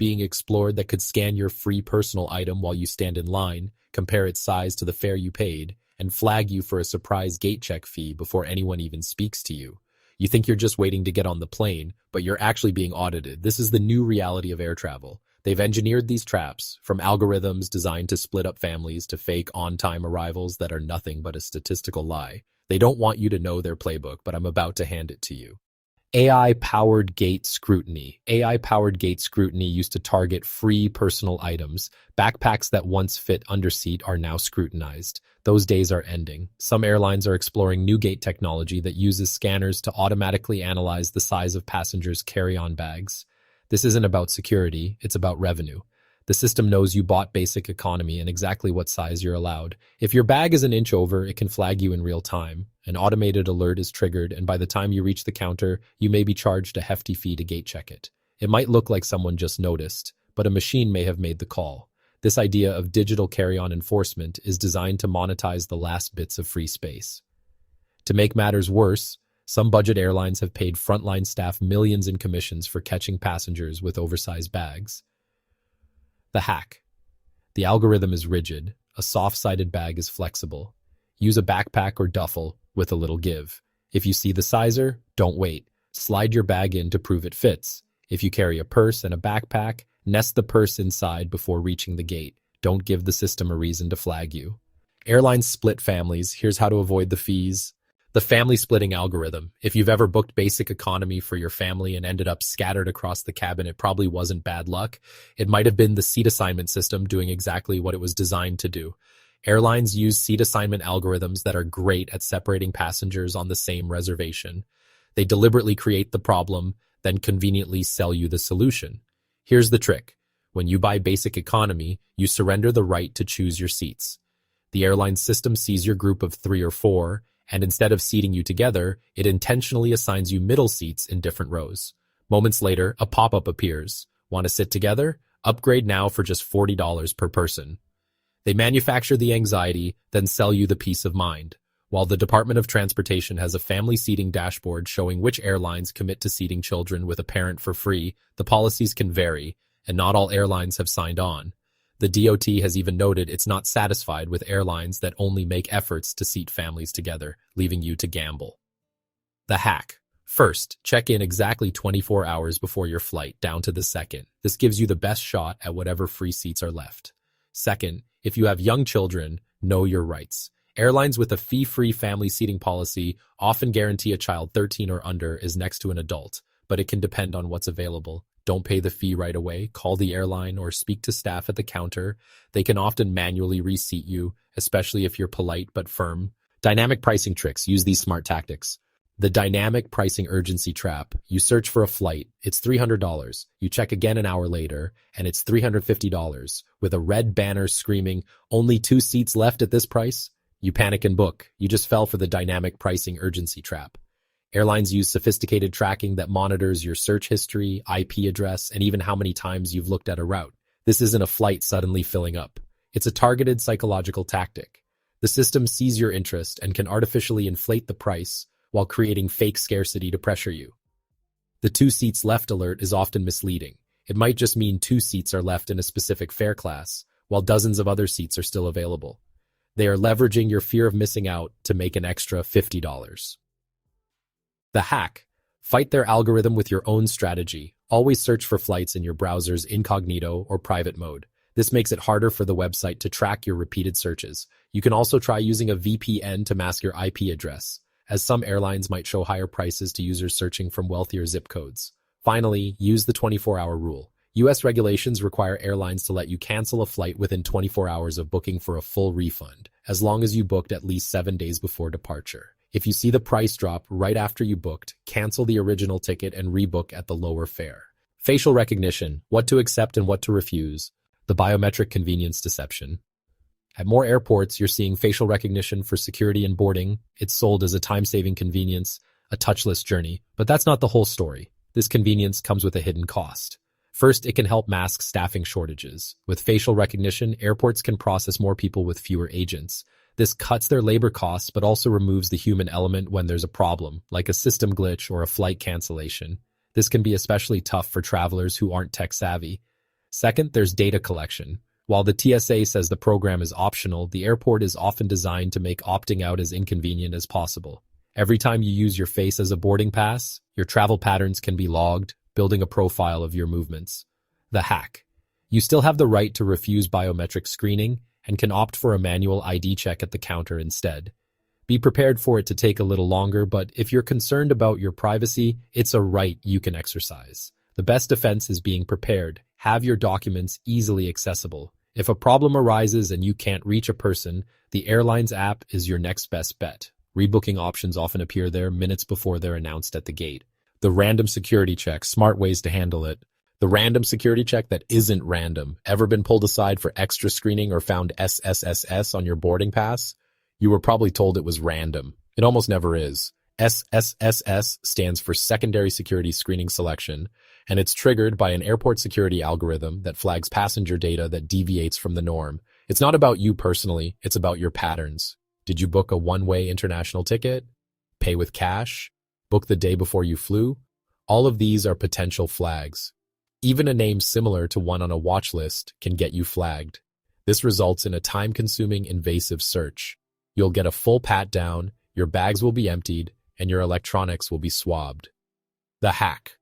being explored that could scan your free personal item while you stand in line, compare its size to the fare you paid, and flag you for a surprise gate check fee before anyone even speaks to you. You think you're just waiting to get on the plane, but you're actually being audited. This is the new reality of air travel. They've engineered these traps, from algorithms designed to split up families to fake on-time arrivals that are nothing but a statistical lie. They don't want you to know their playbook, but I'm about to hand it to you. AI-powered gate scrutiny. AI-powered gate scrutiny used to target free personal items. Backpacks that once fit under seat are now scrutinized. Those days are ending. Some airlines are exploring new gate technology that uses scanners to automatically analyze the size of passengers' carry-on bags. This isn't about security, it's about revenue. The system knows you bought basic economy and exactly what size you're allowed. If your bag is an inch over, it can flag you in real time. An automated alert is triggered, and by the time you reach the counter, you may be charged a hefty fee to gate check it. It might look like someone just noticed, but a machine may have made the call. This idea of digital carry-on enforcement is designed to monetize the last bits of free space. To make matters worse, some budget airlines have paid frontline staff millions in commissions for catching passengers with oversized bags. The hack. The algorithm is rigid. A soft-sided bag is flexible. Use a backpack or duffel with a little give. If you see the sizer, don't wait. Slide your bag in to prove it fits. If you carry a purse and a backpack, nest the purse inside before reaching the gate. Don't give the system a reason to flag you. Airlines split families. Here's how to avoid the fees. The family splitting algorithm. If you've ever booked basic economy for your family and ended up scattered across the cabin, it probably wasn't bad luck. It might have been the seat assignment system doing exactly what it was designed to do. Airlines use seat assignment algorithms that are great at separating passengers on the same reservation. They deliberately create the problem, then conveniently sell you the solution. Here's the trick. When you buy basic economy, you surrender the right to choose your seats. The airline system sees your group of 3 or 4, and instead of seating you together, it intentionally assigns you middle seats in different rows. Moments later, a pop-up appears. Want to sit together? Upgrade now for just $40 per person. They manufacture the anxiety, then sell you the peace of mind. While the Department of Transportation has a family seating dashboard showing which airlines commit to seating children with a parent for free, the policies can vary, and not all airlines have signed on. The DOT has even noted it's not satisfied with airlines that only make efforts to seat families together, leaving you to gamble. The hack. First, check in exactly 24 hours before your flight, down to the second. This gives you the best shot at whatever free seats are left. Second, if you have young children, know your rights. Airlines with a fee-free family seating policy often guarantee a child 13 or under is next to an adult, but it can depend on what's available. Don't pay the fee right away. Call the airline or speak to staff at the counter. They can often manually reseat you, especially if you're polite but firm. Dynamic pricing tricks. Use these smart tactics. The dynamic pricing urgency trap. You search for a flight. It's $300. You check again an hour later, and it's $350, with a red banner screaming, "Only 2 seats left at this price?" You panic and book. You just fell for the dynamic pricing urgency trap. Airlines use sophisticated tracking that monitors your search history, IP address, and even how many times you've looked at a route. This isn't a flight suddenly filling up. It's a targeted psychological tactic. The system sees your interest and can artificially inflate the price while creating fake scarcity to pressure you. The 2 seats left alert is often misleading. It might just mean 2 seats are left in a specific fare class, while dozens of other seats are still available. They are leveraging your fear of missing out to make an extra $50. The hack. Fight their algorithm with your own strategy. Always search for flights in your browser's incognito or private mode. This makes it harder for the website to track your repeated searches. You can also try using a VPN to mask your IP address, as some airlines might show higher prices to users searching from wealthier zip codes. Finally, use the 24-hour rule. U.S. regulations require airlines to let you cancel a flight within 24 hours of booking for a full refund, as long as you booked at least 7 days before departure. If you see the price drop right after you booked, cancel the original ticket and rebook at the lower fare. Facial recognition, what to accept and what to refuse. The biometric convenience deception. At more airports, you're seeing facial recognition for security and boarding. It's sold as a time-saving convenience, a touchless journey. But that's not the whole story. This convenience comes with a hidden cost. First, it can help mask staffing shortages. With facial recognition, airports can process more people with fewer agents. This cuts their labor costs, but also removes the human element when there's a problem, like a system glitch or a flight cancellation. This can be especially tough for travelers who aren't tech-savvy. Second, there's data collection. While the TSA says the program is optional, the airport is often designed to make opting out as inconvenient as possible. Every time you use your face as a boarding pass, your travel patterns can be logged, building a profile of your movements. The hack. You still have the right to refuse biometric screening and can opt for a manual ID check at the counter instead. Be prepared for it to take a little longer, but if you're concerned about your privacy, it's a right you can exercise. The best defense is being prepared. Have your documents easily accessible. If a problem arises and you can't reach a person, the Airlines app is your next best bet. Rebooking options often appear there minutes before they're announced at the gate. The random security check, smart ways to handle it. The random security check that isn't random. Ever been pulled aside for extra screening or found SSSS on your boarding pass? You were probably told it was random. It almost never is. SSSS stands for Secondary Security Screening Selection, and it's triggered by an airport security algorithm that flags passenger data that deviates from the norm. It's not about you personally, it's about your patterns. Did you book a one-way international ticket? Pay with cash? Book the day before you flew? All of these are potential flags. Even a name similar to one on a watch list can get you flagged. This results in a time-consuming, invasive search. You'll get a full pat-down, your bags will be emptied, and your electronics will be swabbed. The hack.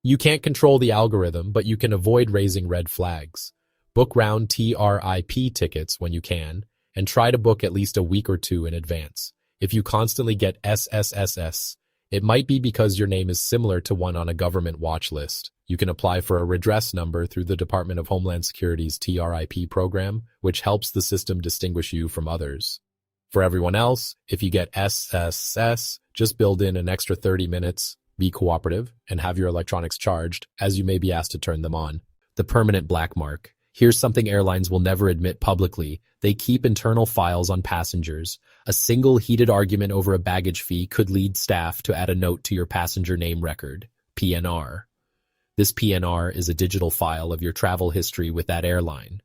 You can't control the algorithm, but you can avoid raising red flags. Book round TRIP tickets when you can, and try to book at least a week or two in advance. If you constantly get SSSS, it might be because your name is similar to one on a government watch list. You can apply for a redress number through the Department of Homeland Security's TRIP program, which helps the system distinguish you from others. For everyone else, if you get SSS, just build in an extra 30 minutes, be cooperative, and have your electronics charged, as you may be asked to turn them on. The permanent black mark. Here's something airlines will never admit publicly. They keep internal files on passengers. A single heated argument over a baggage fee could lead staff to add a note to your passenger name record, PNR. This PNR is a digital file of your travel history with that airline.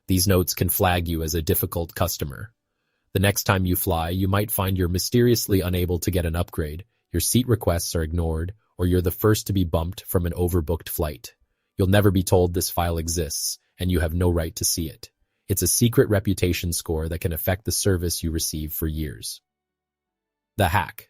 These notes can flag you as a difficult customer. The next time you fly, you might find you're mysteriously unable to get an upgrade, your seat requests are ignored, or you're the first to be bumped from an overbooked flight. You'll never be told this file exists, and you have no right to see it. It's a secret reputation score that can affect the service you receive for years. The hack.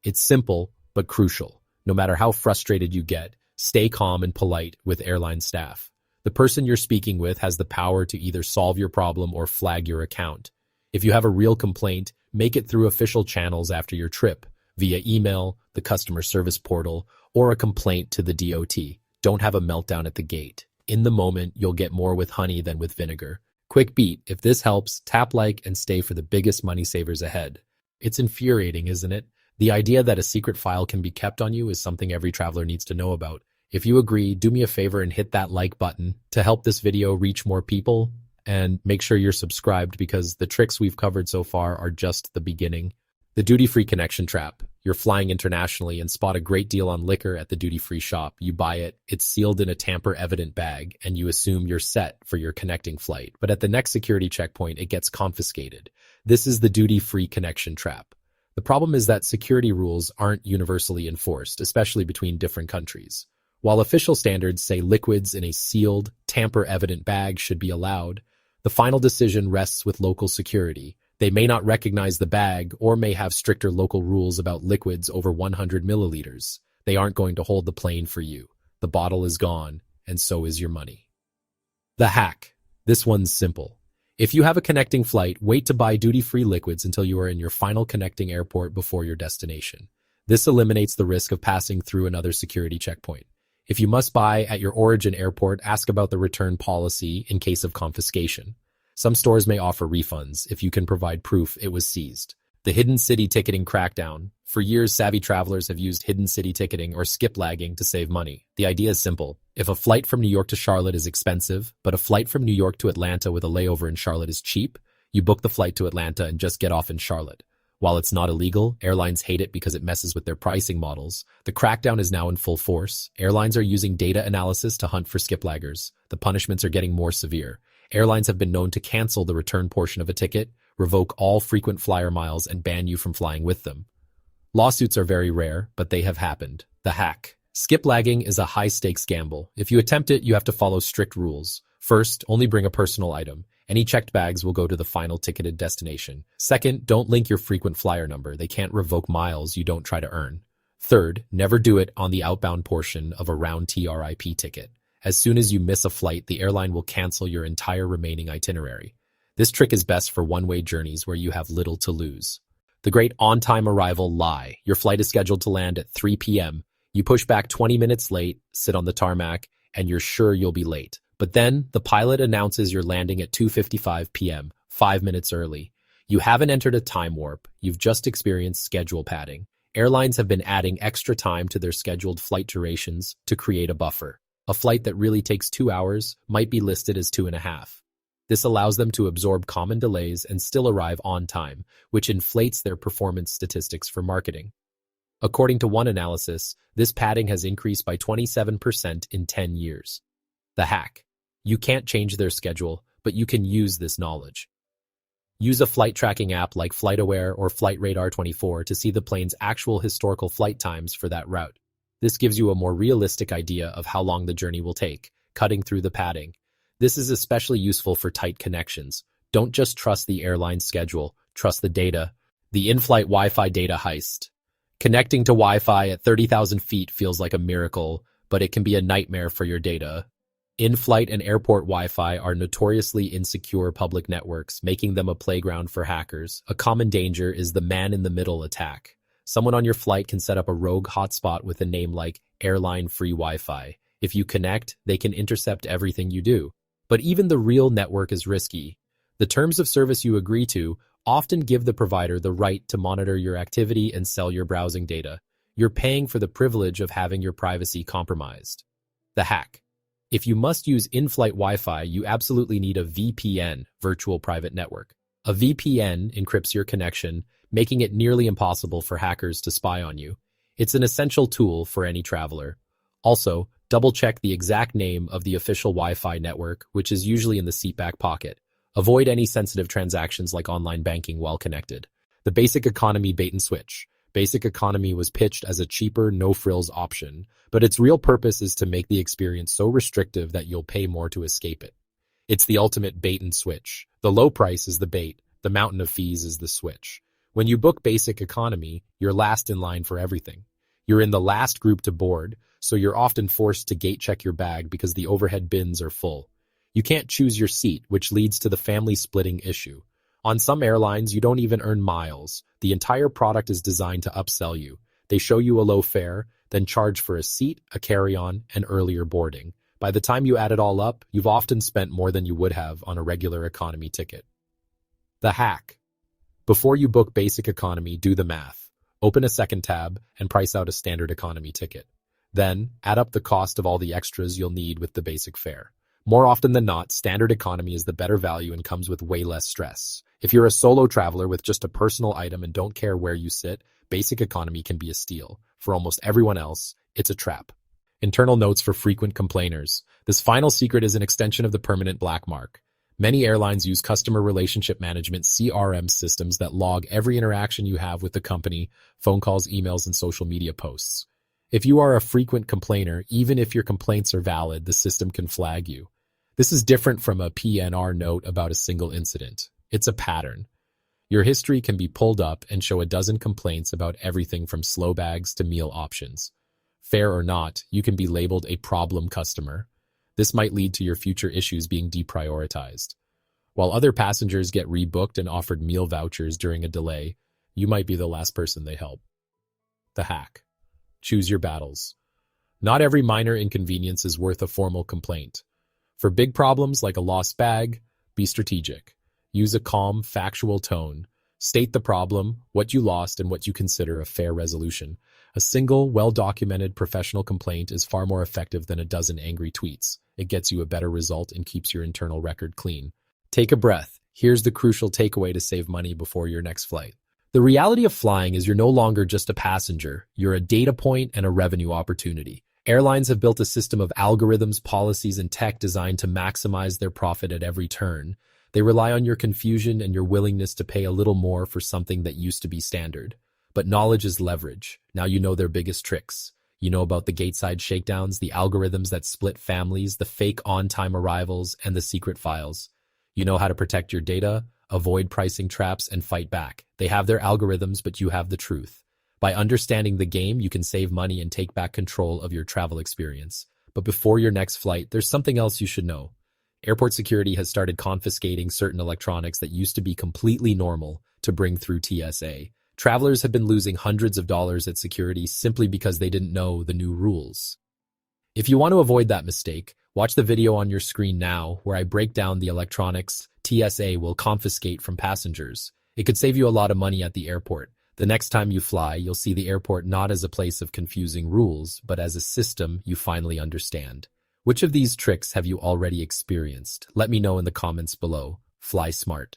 It's simple, but crucial. No matter how frustrated you get, stay calm and polite with airline staff. The person you're speaking with has the power to either solve your problem or flag your account. If you have a real complaint, make it through official channels after your trip, via email, the customer service portal, or a complaint to the DOT. Don't have a meltdown at the gate. In the moment, you'll get more with honey than with vinegar. Quick beat. If this helps, tap like and stay for the biggest money savers ahead. It's infuriating, isn't it? The idea that a secret file can be kept on you is something every traveler needs to know about. If you agree, do me a favor and hit that like button to help this video reach more people. And make sure you're subscribed because the tricks we've covered so far are just the beginning. The duty-free connection trap. You're flying internationally and spot a great deal on liquor at the duty-free shop. You buy it, it's sealed in a tamper-evident bag, and you assume you're set for your connecting flight. But at the next security checkpoint, it gets confiscated. This is the duty-free connection trap. The problem is that security rules aren't universally enforced, especially between different countries. While official standards say liquids in a sealed, tamper-evident bag should be allowed, the final decision rests with local security. They may not recognize the bag or may have stricter local rules about liquids over 100 milliliters. They aren't going to hold the plane for you. The bottle is gone, and so is your money. The hack. This one's simple. If you have a connecting flight, wait to buy duty-free liquids until you are in your final connecting airport before your destination. This eliminates the risk of passing through another security checkpoint. If you must buy at your origin airport, ask about the return policy in case of confiscation. Some stores may offer refunds if you can provide proof it was seized. The hidden city ticketing crackdown. For years, savvy travelers have used hidden city ticketing or skip lagging to save money. The idea is simple. If a flight from New York to Charlotte is expensive, but a flight from New York to Atlanta with a layover in Charlotte is cheap, you book the flight to Atlanta and just get off in Charlotte. While it's not illegal, airlines hate it because it messes with their pricing models. The crackdown is now in full force. Airlines are using data analysis to hunt for skiplaggers. The punishments are getting more severe. Airlines have been known to cancel the return portion of a ticket, revoke all frequent flyer miles, and ban you from flying with them. Lawsuits are very rare, but they have happened. The hack. Skip lagging is a high-stakes gamble. If you attempt it, you have to follow strict rules. First, only bring a personal item. Any checked bags will go to the final ticketed destination. Second, don't link your frequent flyer number. They can't revoke miles you don't try to earn. Third, never do it on the outbound portion of a round trip ticket. As soon as you miss a flight, the airline will cancel your entire remaining itinerary. This trick is best for one-way journeys where you have little to lose. The great on-time arrival lie. Your flight is scheduled to land at 3 p.m. You push back 20 minutes late, sit on the tarmac, and you're sure you'll be late. But then, the pilot announces you're landing at 2:55 p.m., 5 minutes early. You haven't entered a time warp, you've just experienced schedule padding. Airlines have been adding extra time to their scheduled flight durations to create a buffer. A flight that really takes 2 hours might be listed as 2.5. This allows them to absorb common delays and still arrive on time, which inflates their performance statistics for marketing. According to one analysis, this padding has increased by 27% in 10 years. The hack. You can't change their schedule, but you can use this knowledge. Use a flight tracking app like FlightAware or FlightRadar24 to see the plane's actual historical flight times for that route. This gives you a more realistic idea of how long the journey will take, cutting through the padding. This is especially useful for tight connections. Don't just trust the airline's schedule, trust the data. The in-flight Wi-Fi data heist. Connecting to Wi-Fi at 30,000 feet feels like a miracle, but it can be a nightmare for your data. In-flight and airport Wi-Fi are notoriously insecure public networks, making them a playground for hackers. A common danger is the man-in-the-middle attack. Someone on your flight can set up a rogue hotspot with a name like Airline Free Wi-Fi. If you connect, they can intercept everything you do. But even the real network is risky. The terms of service you agree to often give the provider the right to monitor your activity and sell your browsing data. You're paying for the privilege of having your privacy compromised. The hack. If you must use in-flight Wi-Fi, you absolutely need a VPN, virtual private network. A VPN encrypts your connection, making it nearly impossible for hackers to spy on you. It's an essential tool for any traveler. Also, double-check the exact name of the official Wi-Fi network, which is usually in the seat back pocket. Avoid any sensitive transactions like online banking while connected. The Basic Economy bait and switch. Basic Economy was pitched as a cheaper, no-frills option, but its real purpose is to make the experience so restrictive that you'll pay more to escape it. It's the ultimate bait and switch. The low price is the bait, the mountain of fees is the switch. When you book Basic Economy, you're last in line for everything. You're in the last group to board, so you're often forced to gate check your bag because the overhead bins are full. You can't choose your seat, which leads to the family splitting issue. On some airlines, you don't even earn miles. The entire product is designed to upsell you. They show you a low fare, then charge for a seat, a carry-on, and earlier boarding. By the time you add it all up, you've often spent more than you would have on a regular economy ticket. The hack. Before you book Basic Economy, do the math. Open a second tab and price out a standard economy ticket. Then, add up the cost of all the extras you'll need with the basic fare. More often than not, standard economy is the better value and comes with way less stress. If you're a solo traveler with just a personal item and don't care where you sit, basic economy can be a steal. For almost everyone else, it's a trap. Internal notes for frequent complainers. This final secret is an extension of the permanent black mark. Many airlines use customer relationship management (CRM) systems that log every interaction you have with the company, phone calls, emails, and social media posts. If you are a frequent complainer, even if your complaints are valid, the system can flag you. This is different from a PNR note about a single incident. It's a pattern. Your history can be pulled up and show a dozen complaints about everything from slow bags to meal options. Fair or not, you can be labeled a problem customer. This might lead to your future issues being deprioritized. While other passengers get rebooked and offered meal vouchers during a delay, you might be the last person they help. The hack. Choose your battles. Not every minor inconvenience is worth a formal complaint. For big problems like a lost bag, be strategic. Use a calm, factual tone. State the problem, what you lost, and what you consider a fair resolution. A single, well-documented professional complaint is far more effective than a dozen angry tweets. It gets you a better result and keeps your internal record clean. Take a breath. Here's the crucial takeaway to save money before your next flight. The reality of flying is you're no longer just a passenger. You're a data point and a revenue opportunity. Airlines have built a system of algorithms, policies, and tech designed to maximize their profit at every turn. They rely on your confusion and your willingness to pay a little more for something that used to be standard. But knowledge is leverage. Now you know their biggest tricks. You know about the gateside shakedowns, the algorithms that split families, the fake on-time arrivals, and the secret files. You know how to protect your data, avoid pricing traps, and fight back. They have their algorithms, but you have the truth. By understanding the game, you can save money and take back control of your travel experience. But before your next flight, there's something else you should know. Airport security has started confiscating certain electronics that used to be completely normal to bring through TSA. Travelers have been losing hundreds of dollars at security simply because they didn't know the new rules. If you want to avoid that mistake, watch the video on your screen now where I break down the electronics TSA will confiscate from passengers. It could save you a lot of money at the airport. The next time you fly, you'll see the airport not as a place of confusing rules, but as a system you finally understand. Which of these tricks have you already experienced? Let me know in the comments below. Fly smart.